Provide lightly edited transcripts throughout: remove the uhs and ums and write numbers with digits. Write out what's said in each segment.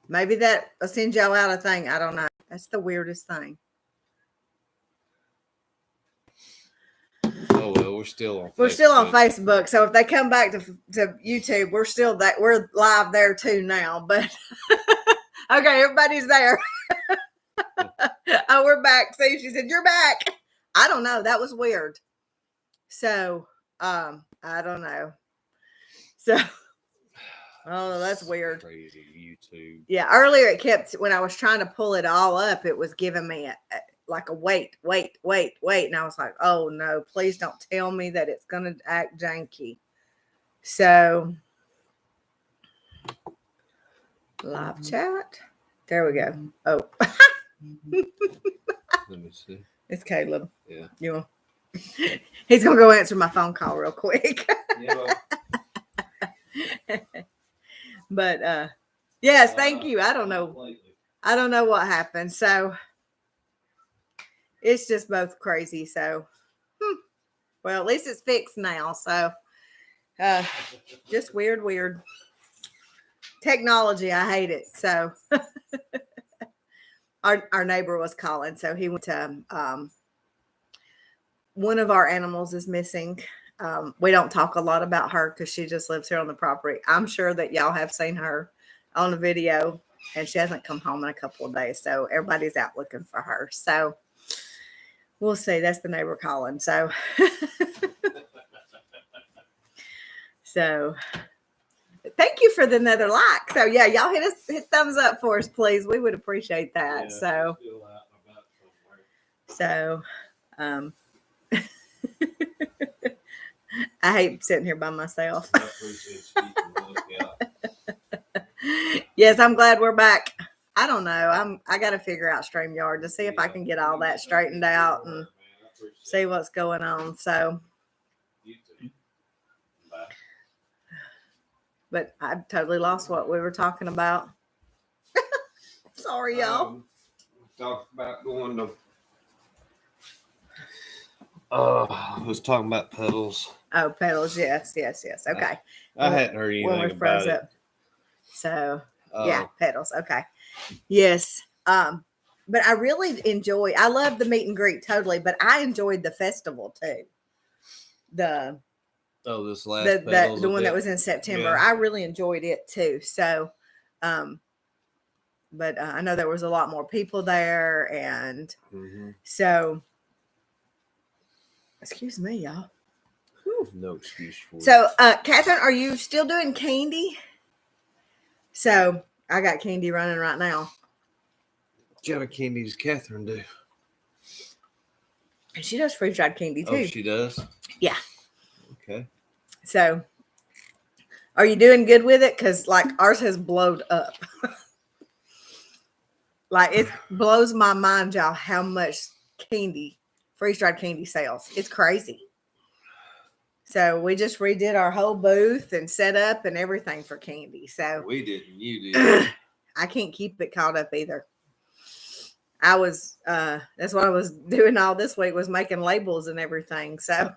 Maybe that will send y'all out a thing. I don't know. That's the weirdest thing. Oh well, we're still on. We're still on Facebook, so if they come back to YouTube, we're live there too now. But okay, everybody's there. Oh, we're back. See, she said you're back. I don't know. That was weird. So, I don't know. So, oh, that's weird. Crazy YouTube. Yeah, earlier it kept when I was trying to pull it all up, it was giving me like a wait, and I was like, oh no, please don't tell me that it's gonna act janky. So, live chat. There we go. Oh, Let me see. it's Caleb. Yeah. You know, he's gonna go answer my phone call real quick. Yeah. But yes, thank you. I don't know what happened. So it's just both crazy. So well, at least it's fixed now. So just weird technology. I hate it. So our neighbor was calling, so he went to one of our animals is missing. We don't talk a lot about her because she just lives here on the property. I'm sure that y'all have seen her on the video, and she hasn't come home in a couple of days. So everybody's out looking for her. So we'll see. That's the neighbor calling. So, so thank you for the another like. So yeah, y'all hit thumbs up for us, please. We would appreciate that. Yeah, so, I hate sitting here by myself. Yes, I'm glad we're back. I don't know. I got to figure out StreamYard to see if I can get all that straightened out and see what's going on. So, but I totally lost what we were talking about. Sorry, y'all. Talked about going to. I was talking about pedals. Oh, pedals. Yes. Okay. I hadn't heard anything about it. So, yeah, pedals. Okay. Yes. But I really I love the meet and greet totally, but I enjoyed the festival too. This last the one that was in September. Yeah. I really enjoyed it too. So, but I know there was a lot more people there, and so. Excuse me, y'all. Whew. No excuse for it. So, Catherine, are you still doing candy? So, I got candy running right now. What kind of candy does Catherine do? And she does freeze-dried candy, too. Oh, she does? Yeah. Okay. So, are you doing good with it? Because, like, ours has blowed up. Like, it blows my mind, y'all, how much candy, freeze-dried candy sells. It's crazy. So we just redid our whole booth and set up and everything for candy. So we didn't. You did. I can't keep it caught up either. I was that's what I was doing all this week was making labels and everything. So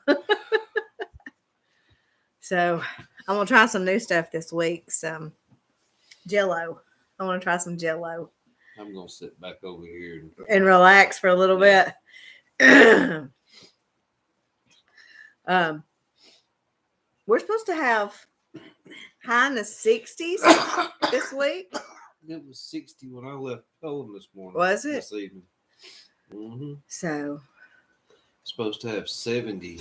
so I'm gonna try some new stuff this week. Some Jell-O. I want to try some Jell-O. I'm gonna sit back over here and relax for a little bit. We're supposed to have high in the 60s this week. It was 60 when I left Pelham this morning. Was it? This evening. Mm-hmm. So. Supposed to have 70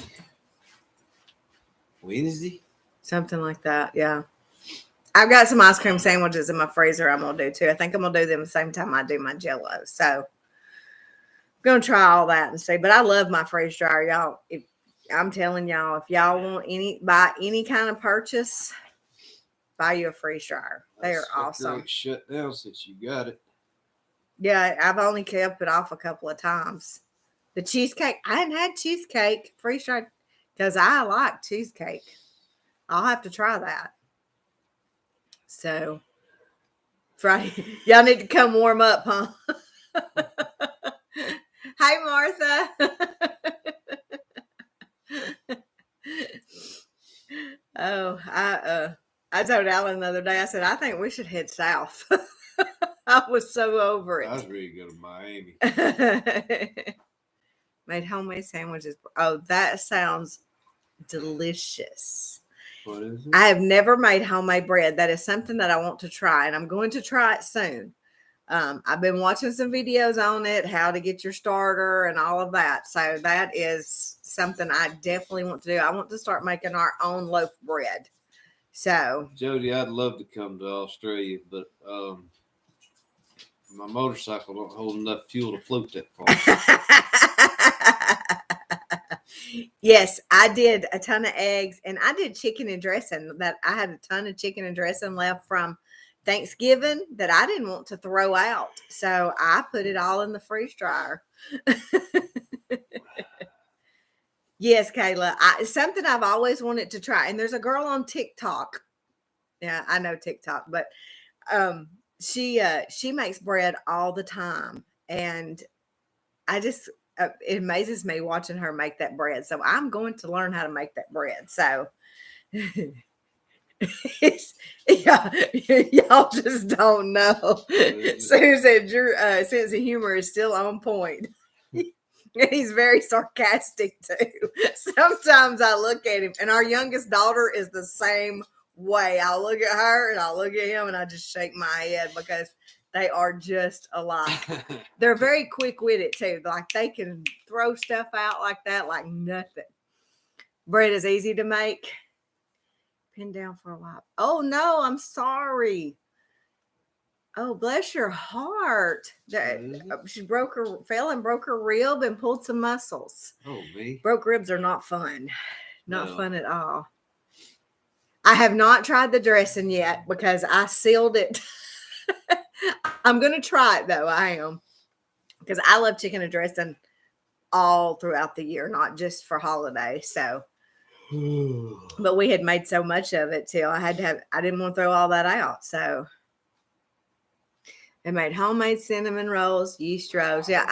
Wednesday? Something like that, yeah. I've got some ice cream sandwiches in my freezer I'm going to do too. I think I'm going to do them the same time I do my Jell-O. So I'm going to try all that and see. But I love my freeze dryer, y'all. I'm telling y'all, if y'all want buy any kind of purchase, buy you a freeze dryer. They are awesome. Shut down since you got it. Yeah, I've only kept it off a couple of times. The cheesecake, I hadn't had cheesecake freeze dried because I like cheesecake. I'll have to try that. So Friday, y'all need to come warm up, huh? Hi, Martha. Oh, I told Alan the other day, I said, I think we should head south. I was so over I was it. ready to go to Miami. Made homemade sandwiches. Oh, that sounds delicious. What is it? I have never made homemade bread. That is something that I want to try, and I'm going to try it soon. I've been watching some videos on it, how to get your starter and all of that. So that is something I definitely want to do. I want to start making our own loaf bread. So Jody, I'd love to come to Australia, but my motorcycle don't hold enough fuel to float that far. yes, I did a ton of eggs, and I did chicken and dressing. That I had a ton of chicken and dressing left from Thanksgiving that I didn't want to throw out. So I put it all in the freeze dryer. Yes, Kayla. It's something I've always wanted to try. And there's a girl on TikTok. Yeah, I know TikTok, but she makes bread all the time. And I just it amazes me watching her make that bread. So I'm going to learn how to make that bread. So yeah, y'all just don't know. Sue said your sense of humor is still on point. And he's very sarcastic too. Sometimes I look at him, and our youngest daughter is the same way. I'll look at her and I'll look at him and I just shake my head because they are just alike. They're very quick with it too. Like they can throw stuff out like that, like nothing. Bread is easy to make. Pinned down for a while. Oh no, I'm sorry. Oh, bless your heart. She fell and broke her rib and pulled some muscles. Oh, me? Broke ribs are not fun. Not No. fun at all. I have not tried the dressing yet because I sealed it. I'm going to try it though. I am. Because I love chicken and dressing all throughout the year, not just for holidays. So, but we had made so much of it till I didn't want to throw all that out. So, I made homemade cinnamon rolls, yeast rolls. Yeah,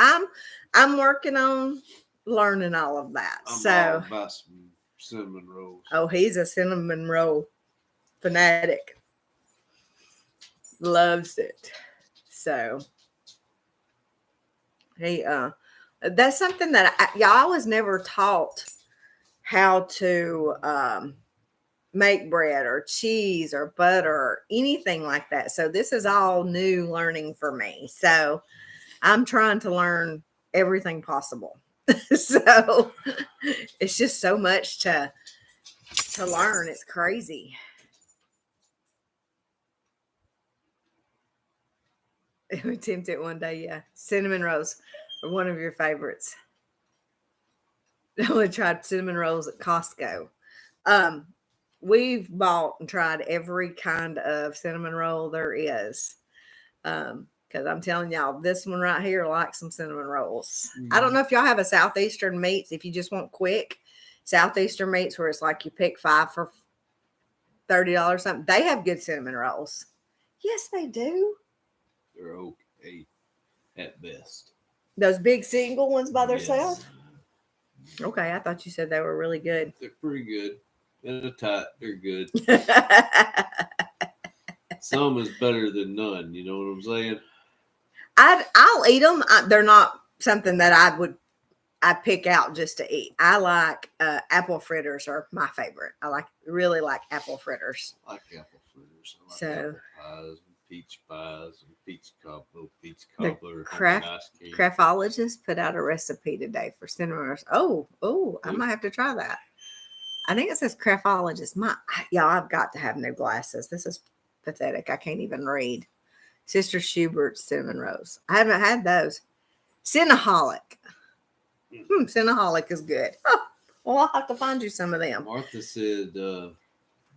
I'm working on learning all of that. I'm all about some cinnamon rolls. Oh, he's a cinnamon roll fanatic. Loves it. So that's something that I was never taught how to make bread or cheese or butter or anything like that. So this is all new learning for me. So I'm trying to learn everything possible. So it's just so much to learn. It's crazy. We attempt it one day. Yeah. Cinnamon rolls are one of your favorites. I only tried cinnamon rolls at Costco. We've bought and tried every kind of cinnamon roll there is. Because I'm telling y'all, this one right here likes some cinnamon rolls. I don't know if y'all have a Southeastern Meats, if you just want quick Southeastern Meats where it's like you pick 5 for $30 something. They have good cinnamon rolls. Yes, they do. They're okay at best. Those big single ones by themselves? Yes. Okay, I thought you said they were really good. They're pretty good. At a tot, they're good. Some is better than none. You know what I'm saying? I'll eat them. They're not something that I'd pick out just to eat. I like apple fritters are my favorite. I really like apple fritters. I like apple fritters. I like So, apple pies and peach cobbler. Craftologist put out a recipe today for cinnamon rolls. Oh, I might have to try that. I think it says Craftologist. Y'all, I've got to have new glasses. This is pathetic. I can't even read. Sister Schubert's cinnamon rolls. I haven't had those. Cinnaholic. Cinnaholic is good. Oh, well, I'll have to find you some of them. Martha said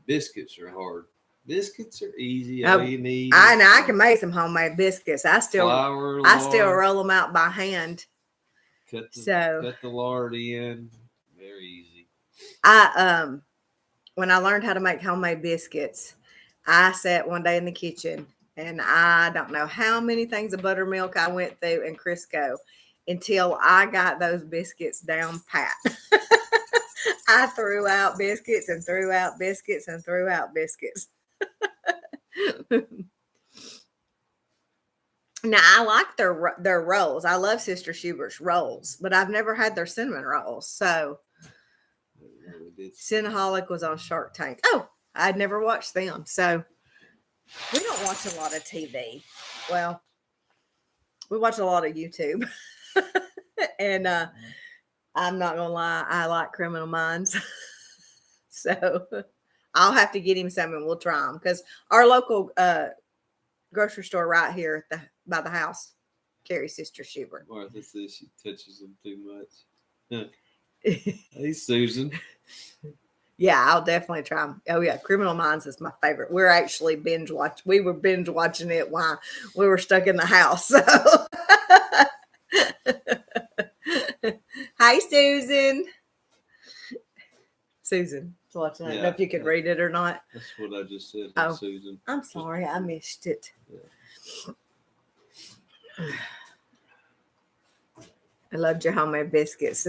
biscuits are hard. Biscuits are easy. All you need. I can make some homemade biscuits. I still roll them out by hand. Cut the lard in. Very easy. When I learned how to make homemade biscuits, I sat one day in the kitchen and I don't know how many things of buttermilk I went through and Crisco until I got those biscuits down pat. I threw out biscuits and threw out biscuits and threw out biscuits. Now I like their rolls. I love Sister Schubert's rolls, but I've never had their cinnamon rolls. So Cinnaholic was on Shark Tank. Oh, I'd never watched them. So we don't watch a lot of TV. Well, we watch a lot of YouTube. And I'm not gonna lie, I like Criminal Minds. So I'll have to get him some and we'll try them because our local grocery store right here by the house carries Sister Schubert. Martha says she touches them too much. Hey, Susan. Yeah, I'll definitely try them. Oh yeah, Criminal Minds is my favorite. We're actually binge watch. We were binge watching it while we were stuck in the house. So. Hi, Susan. Susan, watching. I don't know if you could read it or not. That's what I just said. Oh, Susan. I'm sorry, I missed it. Yeah. I loved your homemade biscuits.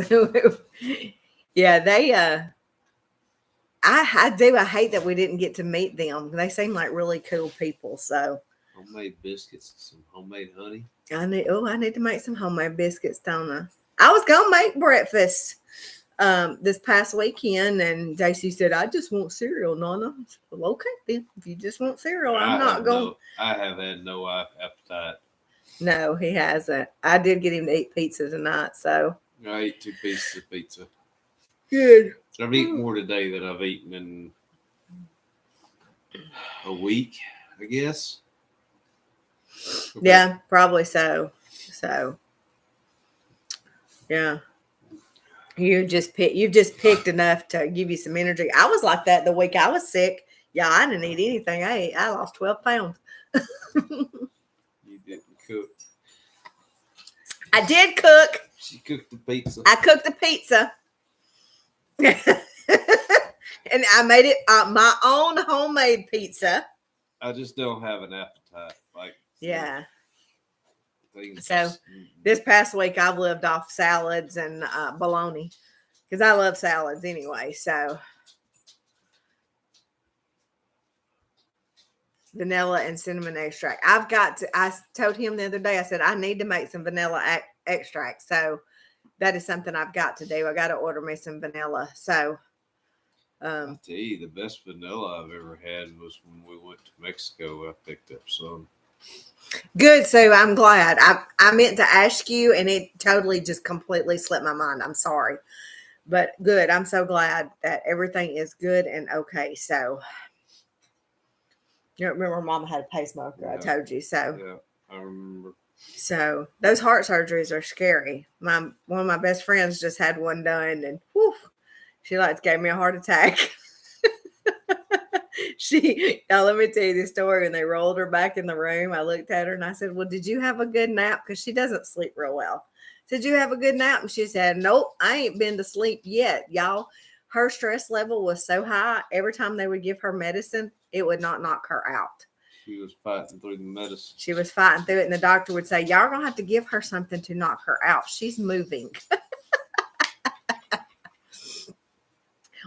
Yeah, they I do. I hate that we didn't get to meet them. They seem like really cool people. So homemade biscuits, some homemade honey. I need to make some homemade biscuits, don't I? I was gonna make breakfast this past weekend, and Daisy said, "I just want cereal, Nana." I said, well, okay, then. If you just want cereal, I'm not going. I have had no appetite. No, he hasn't. I did get him to eat pizza tonight, so I ate 2 pieces of pizza. Good. I've eaten more today than I've eaten in a week, I guess. Okay. Yeah, probably so. So, yeah, you've just picked enough to give you some energy. I was like that the week I was sick. Yeah, I didn't eat anything. I lost 12 pounds. You didn't cook. I did cook. She cooked the pizza. I cooked the pizza. And I made it my own homemade pizza. I just don't have an appetite. Yeah. So this past week I've lived off salads and bologna because I love salads anyway. So vanilla and cinnamon extract. I told him the other day, I said, I need to make some vanilla extract. So that is something I've got to do. I got to order me some vanilla. So I'll tell you, the best vanilla I've ever had was when we went to Mexico. I picked up some. Good. So I'm glad. I meant to ask you, and it totally just completely slipped my mind. I'm sorry. But good. I'm so glad that everything is good and okay. So you remember Mama had a pacemaker. Yeah. I told you. So yeah, I remember. So those heart surgeries are scary. One of my best friends just had one done, and whew, she gave me a heart attack. Now let me tell you this story. When they rolled her back in the room, I looked at her and I said, well, did you have a good nap? Because she doesn't sleep real well. Did you have a good nap? And she said, nope, I ain't been to sleep yet. Y'all, her stress level was so high. Every time they would give her medicine, it would not knock her out. She was fighting through the medicine. She was fighting through it. And the doctor would say, y'all are going to have to give her something to knock her out. She's moving.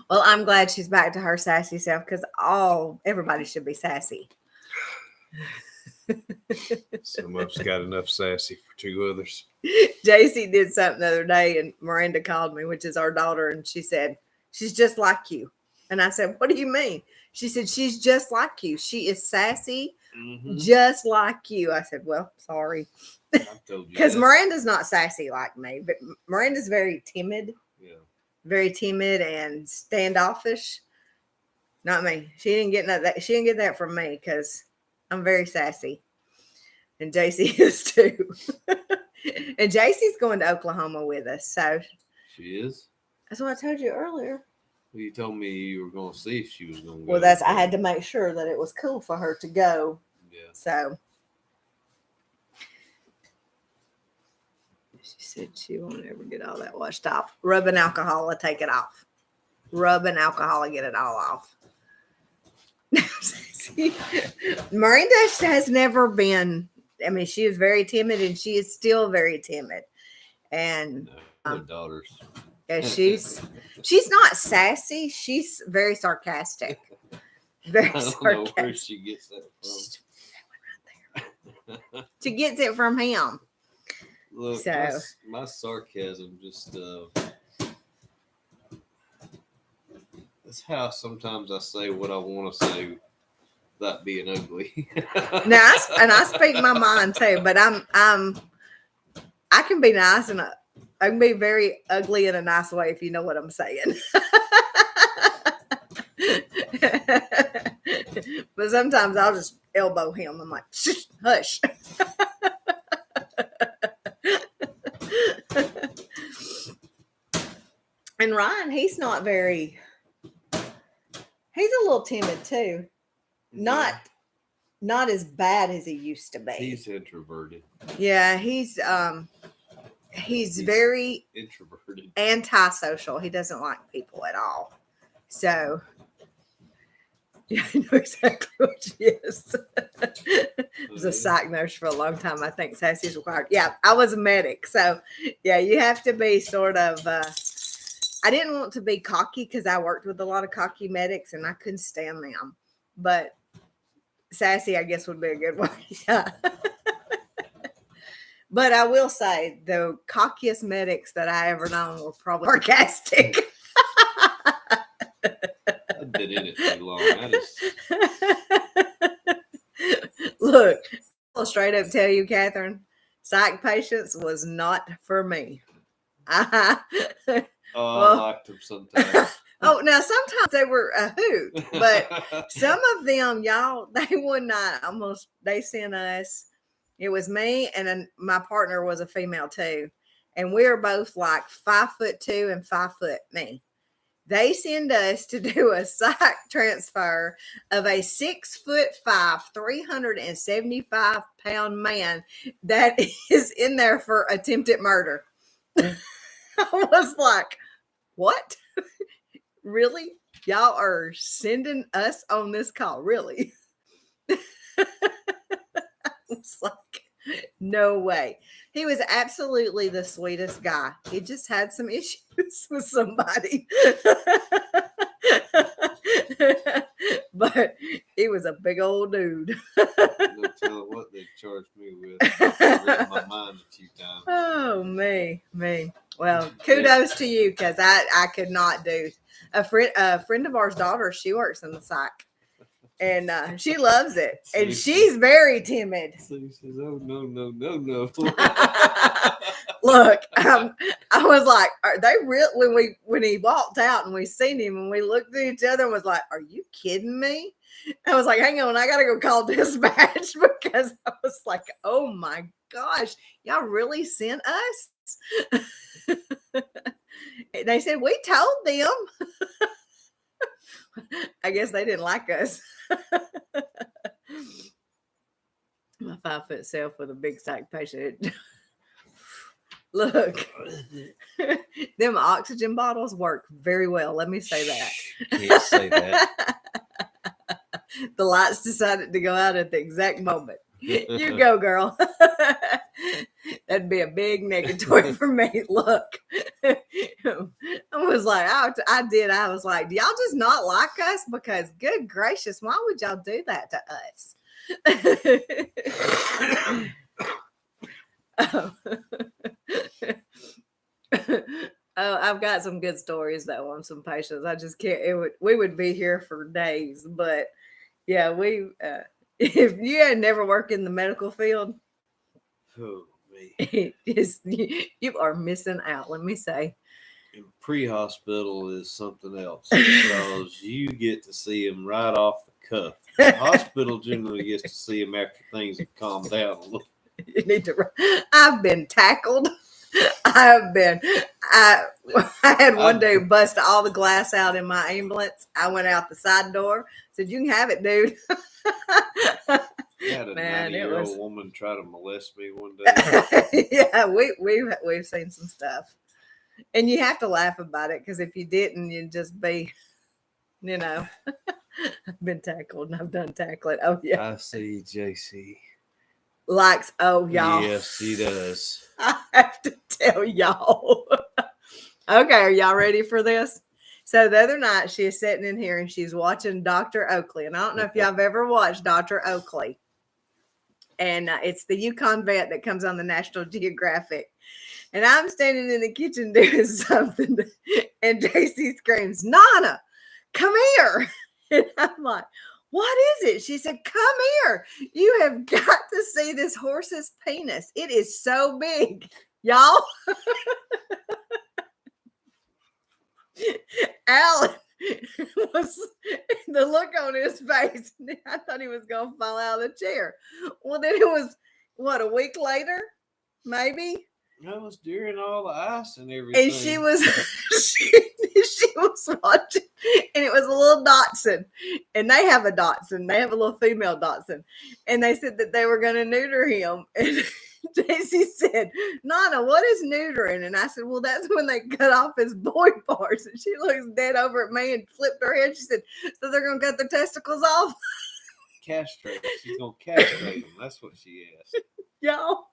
Well, I'm glad she's back to her sassy self because everybody should be sassy. Some of us got enough sassy for 2 others. JC did something the other day, and Miranda called me, which is our daughter, and she said, she's just like you. And I said, what do you mean? She said, she's just like you. She is sassy, just like you. I said, well, sorry. Because Miranda's not sassy like me, but Miranda's very timid. Yeah. Very timid and standoffish. Not me. She didn't get that. She didn't get that from me because I'm very sassy. And JC is too. And JC's going to Oklahoma with us. So she is? That's what I told you earlier. Well, you told me you were going to see if she was going to go. Well, I had to make sure that it was cool for her to go. Yeah. So she said she won't ever get all that washed off. Rubbing alcohol will take it off. Rubbing alcohol will get it all off. Miranda has never been, I mean, she is very timid and she is still very timid. And her daughters. Yeah, she's not sassy. She's very sarcastic. Very sarcastic. I don't know where she gets that from. She gets it from him. Look, So. my sarcasm just that's how sometimes I say what I want to say without being ugly. Now, I speak my mind too, but I can be nice and I can be very ugly in a nice way if you know what I'm saying. But sometimes I'll just elbow him. I'm like, shh, hush. And Ryan, he's not very. He's a little timid too. Not as bad as he used to be. He's introverted. Yeah, he's very introverted, antisocial. He doesn't like people at all. So, yeah, I know exactly what she is. I was a psych nurse for a long time. I think Sassy's required. Yeah, I was a medic. So, yeah, you have to be sort of. I didn't want to be cocky because I worked with a lot of cocky medics and I couldn't stand them. But Sassy, I guess, would be a good one. Yeah. But I will say the cockiest medics that I ever known were probably sarcastic. I've been in it too long. Look, I'll straight up tell you, Catherine, psych patients was not for me. I liked them sometimes. Oh, now sometimes they were a hoot, but some of them, y'all, they would not they sent us. It was me and my partner was a female too. And we were both like 5'2" and 5 foot me. They send us to do a psych transfer of a 6'5", 375-pound man that is in there for attempted murder. I was like, what? Really? Y'all are sending us on this call? Really? It's like, no way. He was absolutely the sweetest guy. He just had some issues with somebody. But he was a big old dude. No telling what they charged me with. I've read my mind a few times. Oh, me. Well, kudos to you, because I could not do. A friend of ours' daughter, she works in the psych. And she loves it. And she's very timid. So he says, oh, no. Look, I was like, are they real? When he walked out and we seen him and we looked at each other and was like, are you kidding me? I was like, hang on, I got to go call dispatch, because I was like, oh my gosh, y'all really sent us? They said, we told them. I guess they didn't like us. My 5 foot self with a big psych patient. Look, them oxygen bottles work very well. Let me say that. Can't say that. The lights decided to go out at the exact moment. You go, girl. That'd be a big negatory for me. Look, I was like, I did. I was like, do y'all just not like us? Because good gracious, why would y'all do that to us? Oh, I've got some good stories though on some patients. I just can't. We would be here for days, but yeah, we. If you had never worked in the medical field, oh man, you are missing out. Let me say. And pre-hospital is something else, because you get to see them right off the cuff. The hospital generally gets to see them after things have calmed down a little. You need to. I've been tackled. I had one dude bust all the glass out in my ambulance. I went out the side door. Said, "You can have it, dude." I had a 90-year-old woman try to molest me one day. Yeah, we've seen some stuff, and you have to laugh about it, because if you didn't, you'd just be, I've been tackled and I've done tackling. Oh yeah, I see JC likes. Oh y'all, yes, he does. I have to tell y'all. Okay, are y'all ready for this? So the other night she is sitting in here and she's watching Dr. Oakley. And I don't know if y'all have ever watched Dr. Oakley. And it's the Yukon vet that comes on the National Geographic. And I'm standing in the kitchen doing something, and JC screams, "Nana, come here!" And I'm like, "What is it?" She said, "Come here. You have got to see this horse's penis. It is so big, y'all." Alan was the look on his face. I thought he was going to fall out of the chair. Well, then it was, what, a week later? Maybe? That was during all the ice and everything. And she was she was watching, and it was a little Dachshund, and they have a Dachshund. They have a little female Dachshund, and they said that they were going to neuter him. And JC said, "Nana, what is neutering?" And I said, "Well, that's when they cut off his boy parts." And she looks dead over at me and flipped her head. She said, "So they're going to cut their testicles off?" Castrate. She's going to castrate them. That's what she asked. Y'all.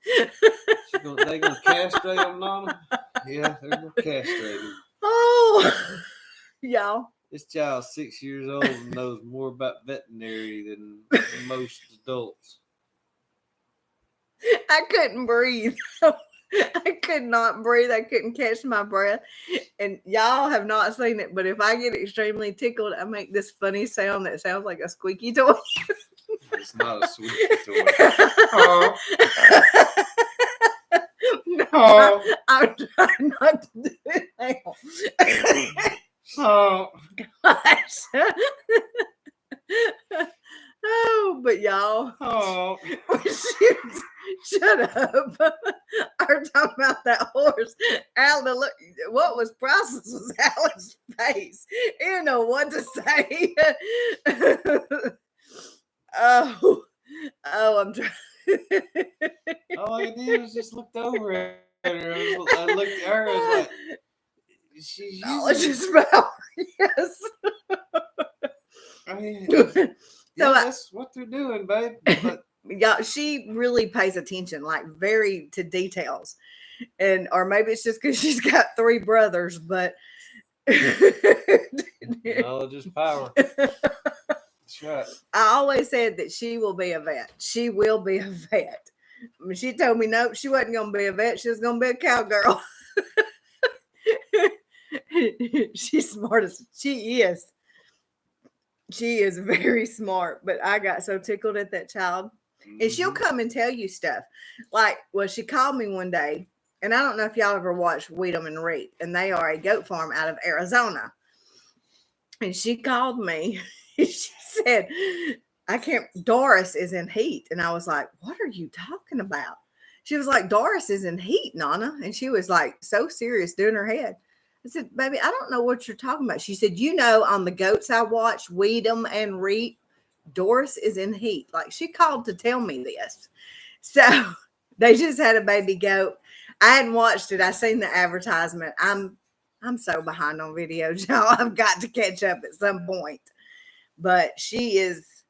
They gonna castrate them, Nana? Yeah, they're gonna castrate them. Oh, y'all. This child's 6 years old and knows more about veterinary than most adults. I couldn't breathe. I could not breathe. I couldn't catch my breath. And y'all have not seen it, but if I get extremely tickled, I make this funny sound that sounds like a squeaky toy. It's not a squeaky toy. Oh. No, I'm trying not to do it now. Oh. Gosh. Oh, but y'all. Oh. Shut up. I'm talking about that horse. Alan, look, what was priceless was Alan's face. He didn't know what to say. Oh, I'm trying. All I did was just looked over at her. I looked at her. I was like, she's knowledge using is power. Yes. I mean, So that's what they're doing, babe. But yeah, she really pays attention, like very to details. And or maybe it's just because she's got 3 brothers, but knowledge is power. That's right. I always said that she will be a vet. She will be a vet. I mean, she told me no, she wasn't going to be a vet. She was going to be a cowgirl. She's smart as she is. She is very smart, but I got so tickled at that child. And she'll come and tell you stuff. Like, well, she called me one day, and I don't know if y'all ever watched Weedham and Reap, and they are a goat farm out of Arizona. And she called me. She said, Doris is in heat. And I was like, what are you talking about? She was like, Doris is in heat, Nana. And she was like, so serious, doing her head. I said, baby, I don't know what you're talking about. She said, on the goats I watch, Weedham and Reap, Doris is in heat. Like, she called to tell me this. So they just had a baby goat. I hadn't watched it. I seen the advertisement. I'm so behind on videos, y'all. I've got to catch up at some point. But she is,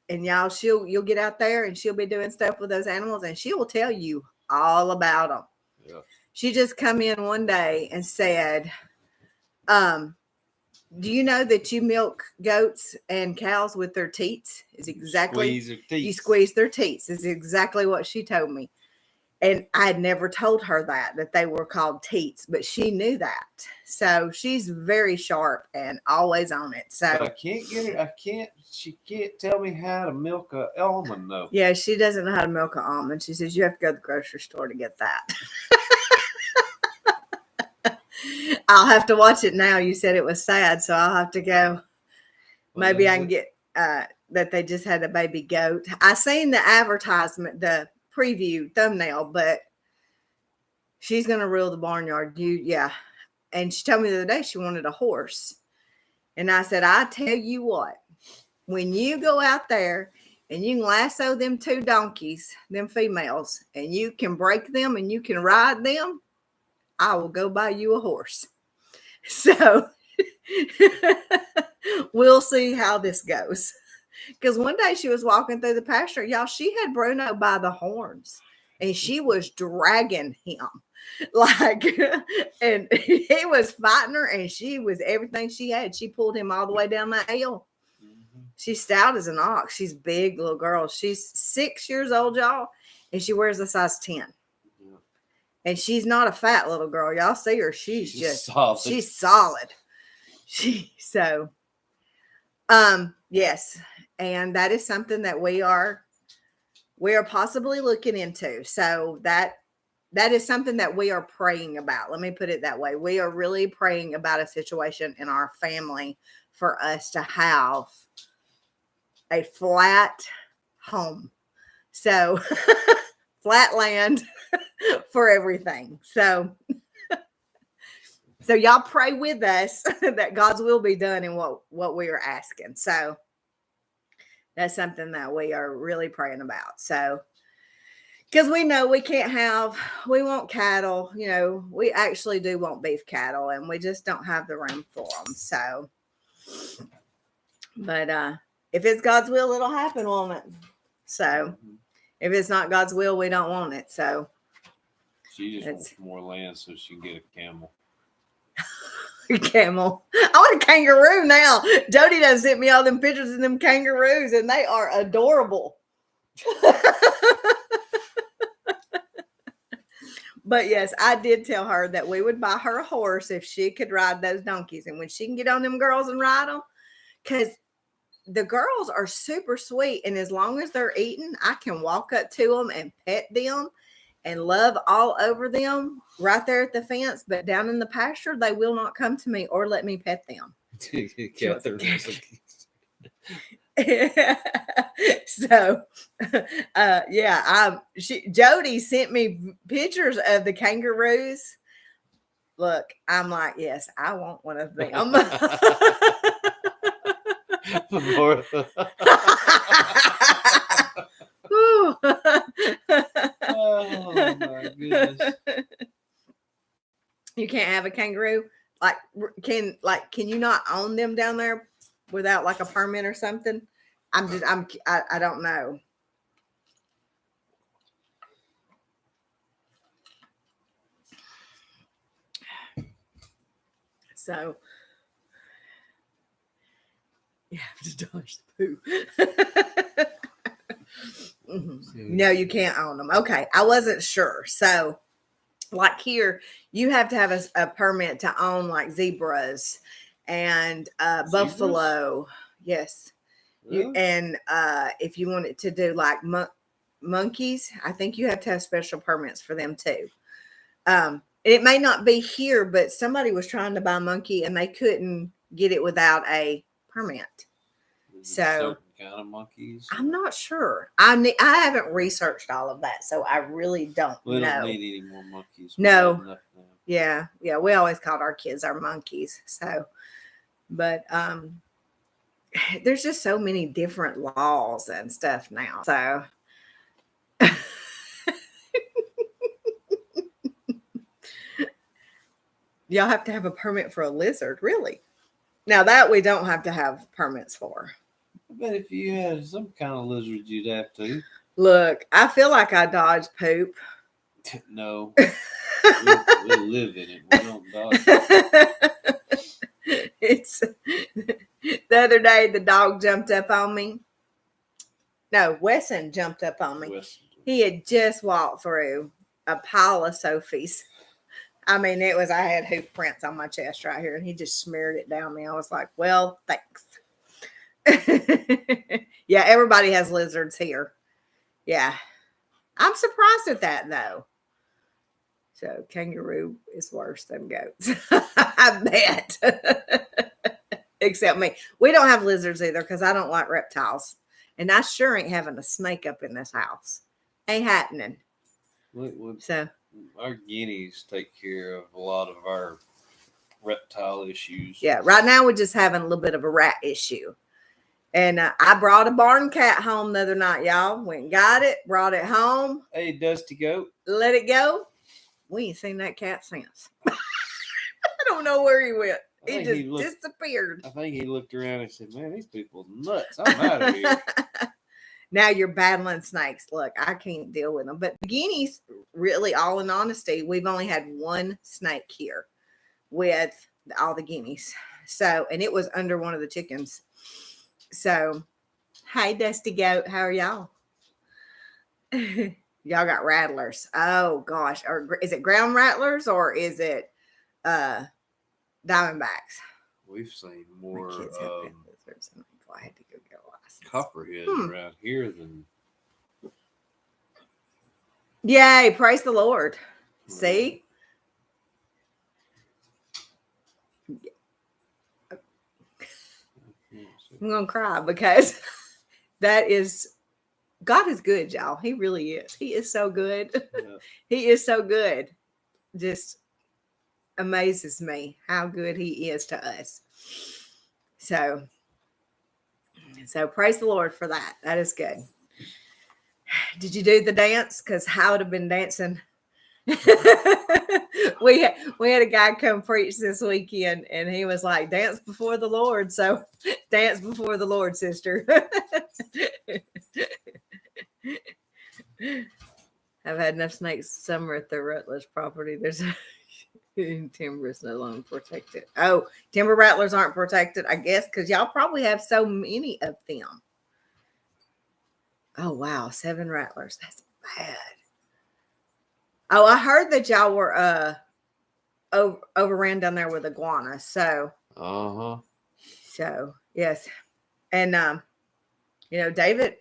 and y'all, you'll get out there and she'll be doing stuff with those animals, and she will tell you all about them. Yeah. She just come in one day and said, do you know that you milk goats and cows with their teats? Is exactly you squeeze their teats is exactly what she told me. And I had never told her that they were called teats, but she knew that. So she's very sharp and always on it. So but I can't get her. She can't tell me how to milk an almond though. Yeah, she doesn't know how to milk an almond. She says you have to go to the grocery store to get that. I'll have to watch it now. You said it was sad, so I'll have to go. Maybe I can get that they just had a baby goat. I seen the advertisement, the preview thumbnail, but she's gonna rule the barnyard. And she told me the other day she wanted a horse, and I said, I tell you what, when you go out there and you can lasso them 2 donkeys, them females, and you can break them and you can ride them, I will go buy you a horse. So we'll see how this goes. Because one day she was walking through the pasture, y'all, she had Bruno by the horns and she was dragging him. And he was fighting her, and she was everything she had. She pulled him all the way down that hill. Mm-hmm. She's stout as an ox. She's big little girl. She's 6 years old, y'all, and she wears a size 10. Yeah. And she's not a fat little girl. Y'all see her. She's just solid. She's solid. Yes. And that is something that we are possibly looking into. So that is something that we are praying about. Let me put it that way. We are really praying about a situation in our family for us to have a flat home. So flat land for everything. So y'all pray with us that God's will be done in what we are asking. So that's something that we are really praying about. So, because we know we want cattle, we actually do want beef cattle, and we just don't have the room for them. So, but if it's God's will, it'll happen, won't it? So, if it's not God's will, we don't want it. So, she just wants more land so she can get a camel. Camel. I want a kangaroo now. Jody done sent me all them pictures of them kangaroos, and they are adorable. But yes, I did tell her that we would buy her a horse if she could ride those donkeys, and when she can get on them girls and ride them, because the girls are super sweet, and as long as they're eating, I can walk up to them and pet them and love all over them right there at the fence. But down in the pasture, they will not come to me or let me pet them. So, Jody sent me pictures of the kangaroos. Look, I'm like, yes, I want one of them. Oh my goodness. You can't have a kangaroo. Can you not own them down there without like a permit or something? I don't know. So you have to dodge the poo. No, you can't own them. Okay. I wasn't sure. So like here, you have to have a permit to own like zebras and buffalo. Yes. Really? If you wanted to do like monkeys, I think you have to have special permits for them too. It may not be here, but somebody was trying to buy a monkey and they couldn't get it without a permit. So kind of monkeys? I'm not sure. I haven't researched all of that, so I really don't know. We don't need any more monkeys. No. Yeah. We always called our kids our monkeys. So, but there's just so many different laws and stuff now. So. Y'all have to have a permit for a lizard, really? Now that we don't have to have permits for. I bet if you had some kind of lizard, you'd have to. Look, I feel like I dodge poop. No. we live in it. We don't dodge it. It's the other day the dog jumped up on me. No, Wesson jumped up on me. He had just walked through a pile of Sophie's. I mean, I had hoof prints on my chest right here, and he just smeared it down me. I was like, well, thanks. Yeah, everybody has lizards here. Yeah. I'm surprised at that, though. So, kangaroo is worse than goats. I bet. Except me. We don't have lizards either because I don't like reptiles. And I sure ain't having a snake up in this house. Ain't happening. So. Our guineas take care of a lot of our reptile issues. Yeah, right now we're just having a little bit of a rat issue. And I brought a barn cat home the other night, y'all. Went and got it, brought it home. Hey, Dusty Goat. Let it go. We ain't seen that cat since. I don't know where he went. He just disappeared. I think he looked around and said, man, these people are nuts. I'm out of here. Now you're battling snakes. Look, I can't deal with them. But guineas, really, all in honesty, we've only had one snake here with all the guineas. So, and it was under one of the chickens. So Hey, Dusty Goat. How are y'all? Y'all got rattlers. Oh gosh. Or is it ground rattlers or is it Diamondbacks? We've seen My more kids have been lizards, and I had to go get a license. copperheads around here than. Yay! Praise the Lord. See. I'm gonna cry because that is God is good, y'all. He really is. He is so good. Yeah. He is so good. Just amazes me how good he is to us. So praise the Lord for that. That is good. Did you do the dance? Because I would have been dancing. we had a guy come preach this weekend and he was like, dance before the Lord. So dance before the Lord, sister. I've had enough snakes summer at the Rutledge property. There's timber is no longer protected. Oh, timber rattlers aren't protected, I guess, because y'all probably have so many of them. Oh wow, 7 rattlers. That's bad. Oh, I heard that y'all were overran down there with iguanas. So yes. And David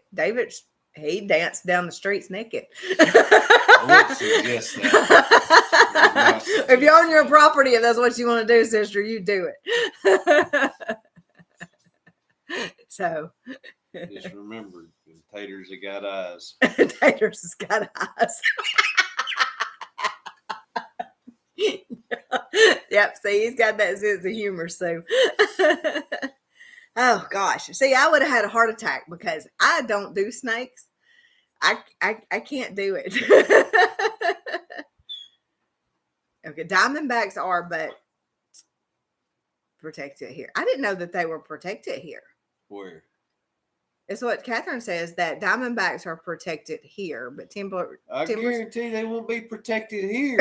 he danced down the streets naked. I wouldn't suggest that. If you're on your property and that's what you want to do, sister, you do it. So Just remember, taters have got eyes. Taters has got eyes. Yep, see, he's got that sense of humor, so. Oh gosh, see, I would have had a heart attack because I don't do snakes. I can't do it. Okay, Diamondbacks are, but protected here. I didn't know that they were protected here. Where? It's what Catherine says, that Diamondbacks are protected here, but I guarantee they won't be protected here.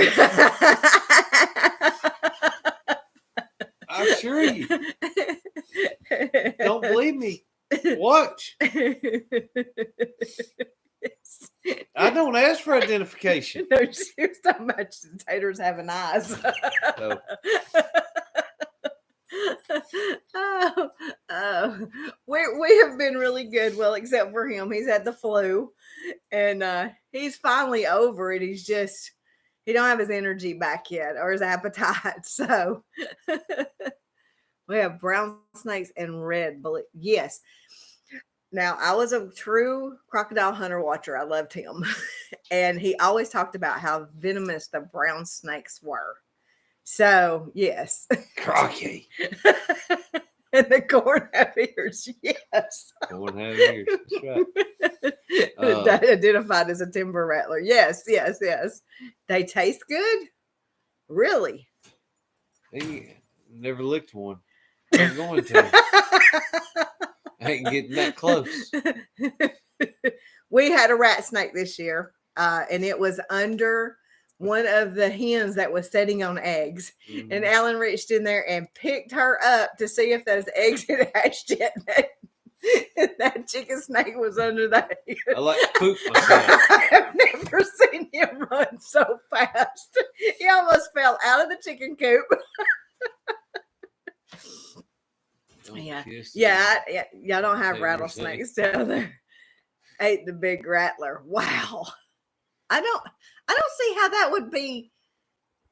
I assure you. Don't believe me. Watch. I don't ask for identification. No, she was talking about taters having eyes. We have been really good. Well, except for him, he's had the flu, and he's finally over it. He don't have his energy back yet or his appetite. So we have brown snakes and red. Yes. Now, I was a true crocodile hunter watcher. I loved him. And he always talked about how venomous the brown snakes were. So, yes. Crocky. And the corn have ears, yes. Corn have ears, that's right. That identified as a timber rattler. Yes. They taste good? Really? He never licked one. I'm going to. I ain't getting that close. We had a rat snake this year, and it was under one of the hens that was setting on eggs. Mm-hmm. And Alan reached in there and picked her up to see if those eggs had hatched yet. That chicken snake was under that hen. I like to poop myself. I have never seen him run so fast. He almost fell out of the chicken coop. Yeah. Y'all don't have rattlesnakes down there. Ate the big rattler. Wow. I don't see how that would be.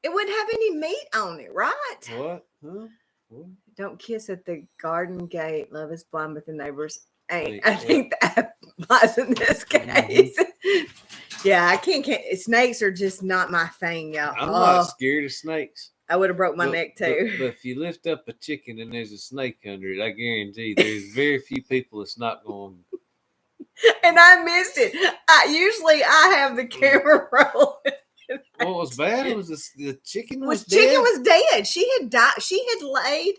It wouldn't have any meat on it, right? What? Huh? What? Don't kiss at the garden gate. Love is blind, but the neighbors ain't. I think that applies in this case. Mm-hmm. Yeah, I can't. Snakes are just not my thing, y'all. I'm not scared of snakes. I would have broke my neck too. But if you lift up a chicken and there's a snake under it, I guarantee there's very few people that's not going. And I missed it. Usually I have the camera rolling. What was bad was the chicken was dead. Chicken was dead. She had died. She had laid.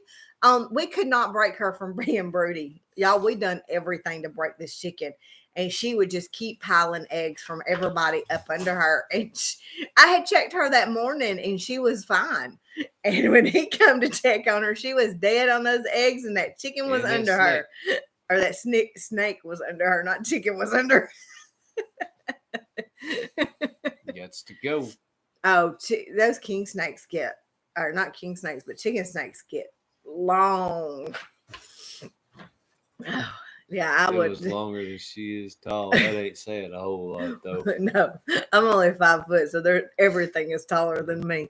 We could not break her from being broody. Y'all, we done everything to break this chicken. And she would just keep piling eggs from everybody up under her. And I had checked her that morning and she was fine. And when he come to check on her, she was dead on those eggs and that chicken was under her. or that snake was under her, not chicken was under. Gets to go. Oh, those king snakes get, or not king snakes, but chicken snakes get long. Oh, yeah, I would. It was longer than she is tall. That ain't saying a whole lot, though. No, I'm only 5 foot, so everything is taller than me.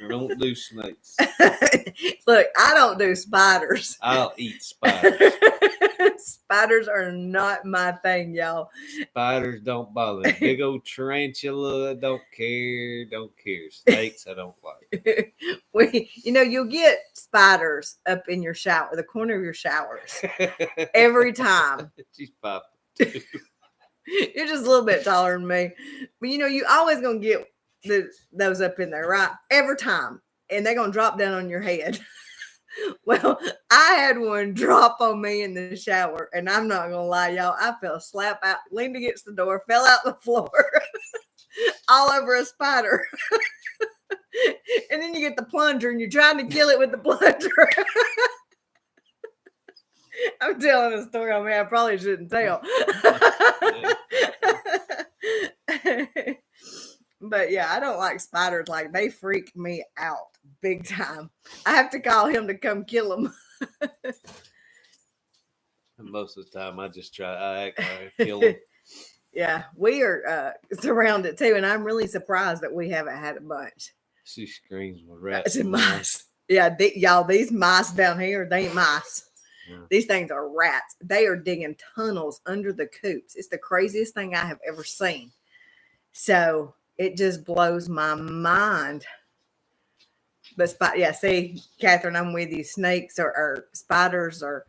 Don't do snakes. Look, I don't do spiders. I'll eat spiders. Spiders are not my thing, y'all. Spiders don't bother me. Big old tarantula, don't care. Snakes, I don't like. You'll get spiders up in your shower, the corner of your showers, every time. She's 5'2". You're just a little bit taller than me, but you always gonna get those up in there, right? Every time, and they're gonna drop down on your head. Well, I had one drop on me in the shower, and I'm not gonna lie, y'all. I fell slap out, leaned against the door, fell out the floor, all over a spider. And then you get the plunger, and you're trying to kill it with the plunger. I'm telling a story on me I probably shouldn't tell. But yeah, I don't like spiders. Like, they freak me out big time. I have to call him to come kill them. Most of the time, I just try to kill them. Yeah, we are surrounded too, and I'm really surprised that we haven't had a bunch. She screams with rats and mice. Yeah, y'all, these mice down here, they ain't mice. Yeah. These things are rats. They are digging tunnels under the coops. It's the craziest thing I have ever seen. So it just blows my mind. But yeah, see, Catherine, I'm with you. Snakes or spiders or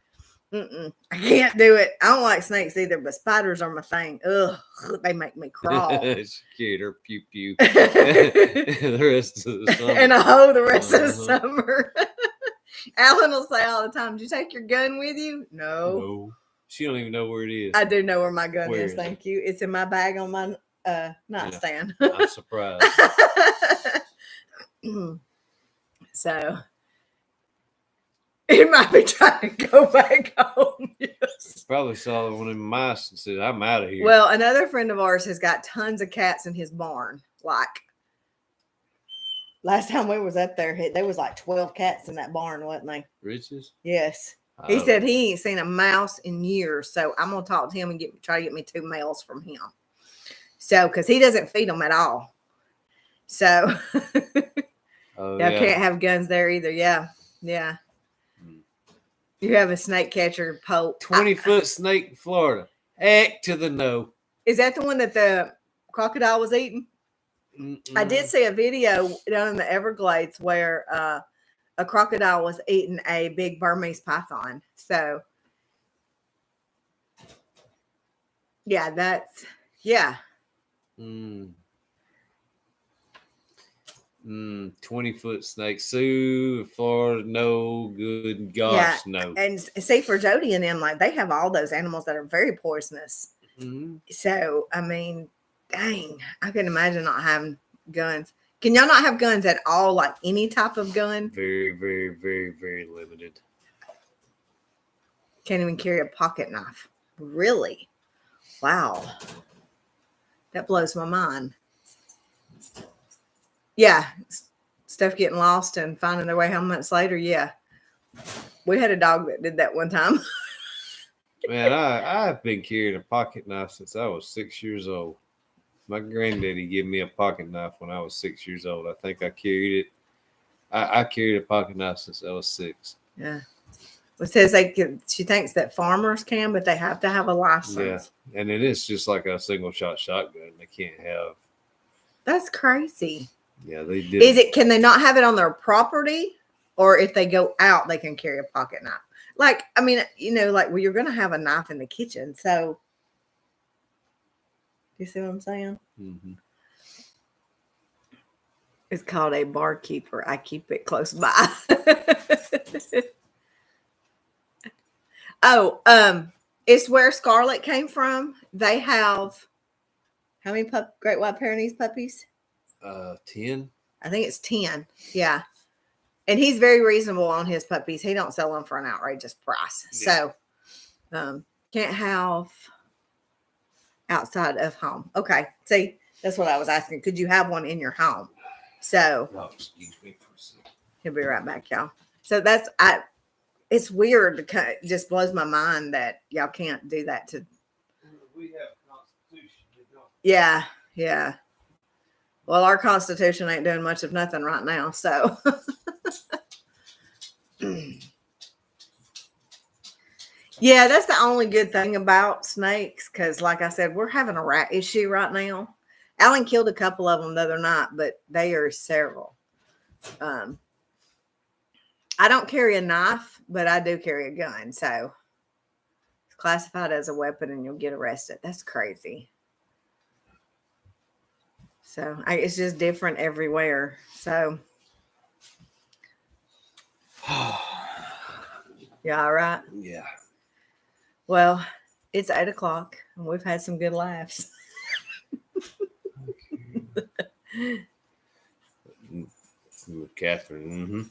I can't do it. I don't like snakes either, but spiders are my thing. Ugh, they make me crawl. Scared her pew pew the rest of the summer. And I hold the rest of the summer. Alan will say all the time, "Did you take your gun with you?" No. She don't even know where it is. I do know where my gun is. Thank you. It's in my bag on my nightstand. Yeah, I'm surprised. So it might be trying to go back home. Yes. Probably saw one of the mice and said, "I'm out of here." Well, another friend of ours has got tons of cats in his barn. Like, last time we was up there, there was like 12 cats in that barn, wasn't they? Riches? Yes. He said he ain't seen a mouse in years, so I'm gonna talk to him and try to get me 2 males from him. So, because he doesn't feed them at all. So, y'all can't have guns there either. Yeah. You have a snake catcher pole. 20-foot snake in Florida. Heck to the no. Is that the one that the crocodile was eating? Mm-mm. I did see a video down in the Everglades where a crocodile was eating a big Burmese python. So, yeah, 20-foot snake. Sue, Florida, no good. Gosh, no. And see, for Jody and them, like, they have all those animals that are very poisonous. Mm-hmm. So, I mean, dang, I can imagine not having guns. Can y'all not have guns at all? Like any type of gun? Very, very, very, very limited. Can't even carry a pocket knife. Really? Wow. That blows my mind. Yeah. Stuff getting lost and finding their way home months later. Yeah. We had a dog that did that one time. Man, I've been carrying a pocket knife since I was 6 years old. My granddaddy gave me a pocket knife when I was 6 years old. I think I carried it. I carried a pocket knife since I was 6. Yeah. It says she thinks that farmers can, but they have to have a license. Yeah. And it is just like a single shot shotgun. They can't have. That's crazy. Yeah, they did. Can they not have it on their property? Or if they go out, they can carry a pocket knife? Like, I mean, well, you're going to have a knife in the kitchen. So, you see what I'm saying? Mm-hmm. It's called a barkeeper. I keep it close by. It's where Scarlett came from. They have how many Great White Pyrenees puppies? 10. I think it's 10. Yeah. And he's very reasonable on his puppies. He don't sell them for an outrageous price. Yeah. So Can't have outside of home. Okay. See, that's what I was asking. Could you have one in your home? So Oh, excuse me for a second. he'll be right back, y'all. So it's weird. It just blows my mind that y'all can't do that to. We have a constitution. We don't. Yeah. Yeah. Well, our Constitution ain't doing much of nothing right now. So yeah, that's the only good thing about snakes. Because, like I said, we're having a rat issue right now. Alan killed a couple of them the other night, but they are several. I don't carry a knife, but I do carry a gun. So it's classified as a weapon and you'll get arrested. That's crazy. So it's just different everywhere. So, yeah, all right. Yeah. Well, it's 8:00 and we've had some good laughs. Catherine.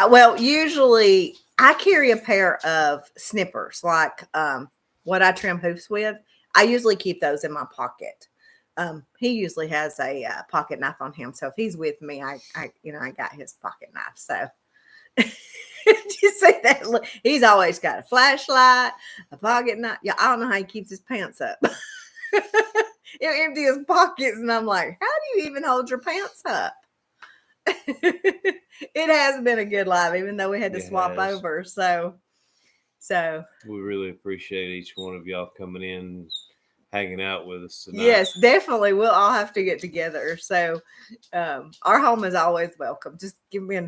Well, usually I carry a pair of snippers, like what I trim hoofs with. I usually keep those in my pocket. He usually has a pocket knife on him, so if he's with me, I got his pocket knife. So, did you see that? Look, he's always got a flashlight, a pocket knife. Yeah, I don't know how he keeps his pants up. He'll empty his pockets, and I'm like, how do you even hold your pants up? It has been a good live, even though we had to swap over. So we really appreciate each one of y'all coming in, hanging out with us tonight. Yes, definitely. We'll all have to get together. So our home is always welcome. Just give me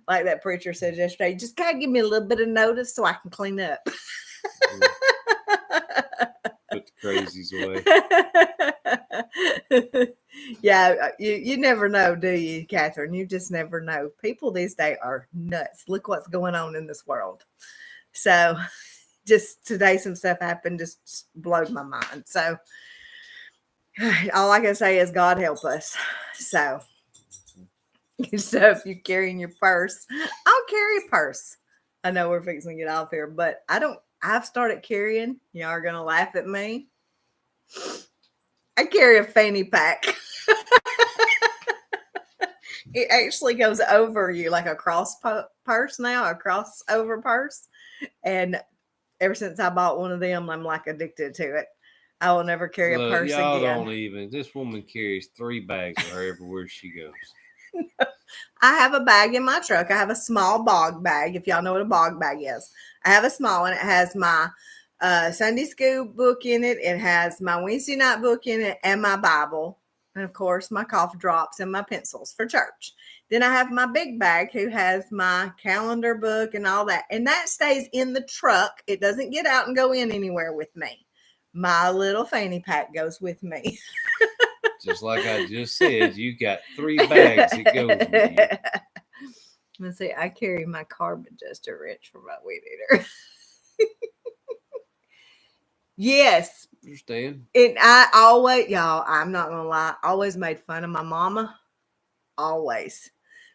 like that preacher said yesterday, just gotta give me a little bit of notice so I can clean up. Put the crazies away. Yeah, you never know, do you, Catherine? You just never know. People these days are nuts. Look what's going on in this world. So just today some stuff happened, just blowed my mind. So all I can say is God help us. So if you're carrying your purse, I'll carry a purse. I know we're fixing to get off here, but I've started carrying. Y'all are gonna laugh at me. I carry a fanny pack. It actually goes over you like a cross purse now, a crossover purse. And ever since I bought one of them, I'm like addicted to it. I will never carry a purse y'all again. Don't even. This woman carries 3 bags with her everywhere she goes. I have a bag in my truck. I have a small bog bag, if y'all know what a bog bag is. I have a small one. It has my Sunday school book in it. It has my Wednesday night book in it and my Bible. And, of course, my cough drops and my pencils for church. Then I have my big bag who has my calendar book and all that. And that stays in the truck. It doesn't get out and go in anywhere with me. My little fanny pack goes with me. Just like I just said, you got 3 bags that goes with you. Let's see, I carry my carb adjuster wrench for my weed eater. Yes. Understand? And I always, y'all, I'm not gonna lie, always made fun of my mama. Always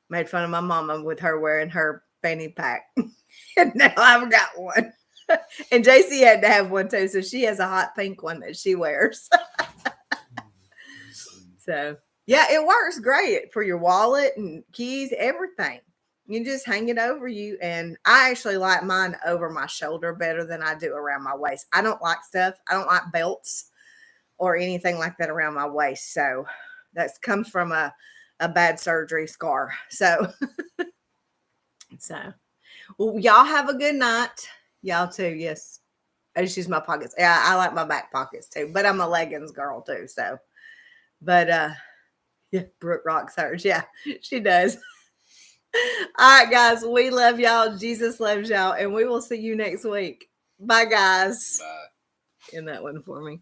made fun of my mama with her wearing her fanny pack. And now I've got one. And JC had to have one too, so she has a hot pink one that she wears. So yeah, it works great for your wallet and keys, everything. You just hang it over you. And I actually like mine over my shoulder better than I do around my waist. I don't like stuff. I don't like belts or anything like that around my waist. So that comes from a bad surgery scar. So, well, y'all have a good night. Y'all too. Yes. I just use my pockets. Yeah, I like my back pockets too, but I'm a leggings girl too. So, but yeah, Brooke rocks hers. Yeah, she does. All right, guys, we love y'all. Jesus loves y'all, and we will see you next week. Bye, guys. Bye. In that one for me.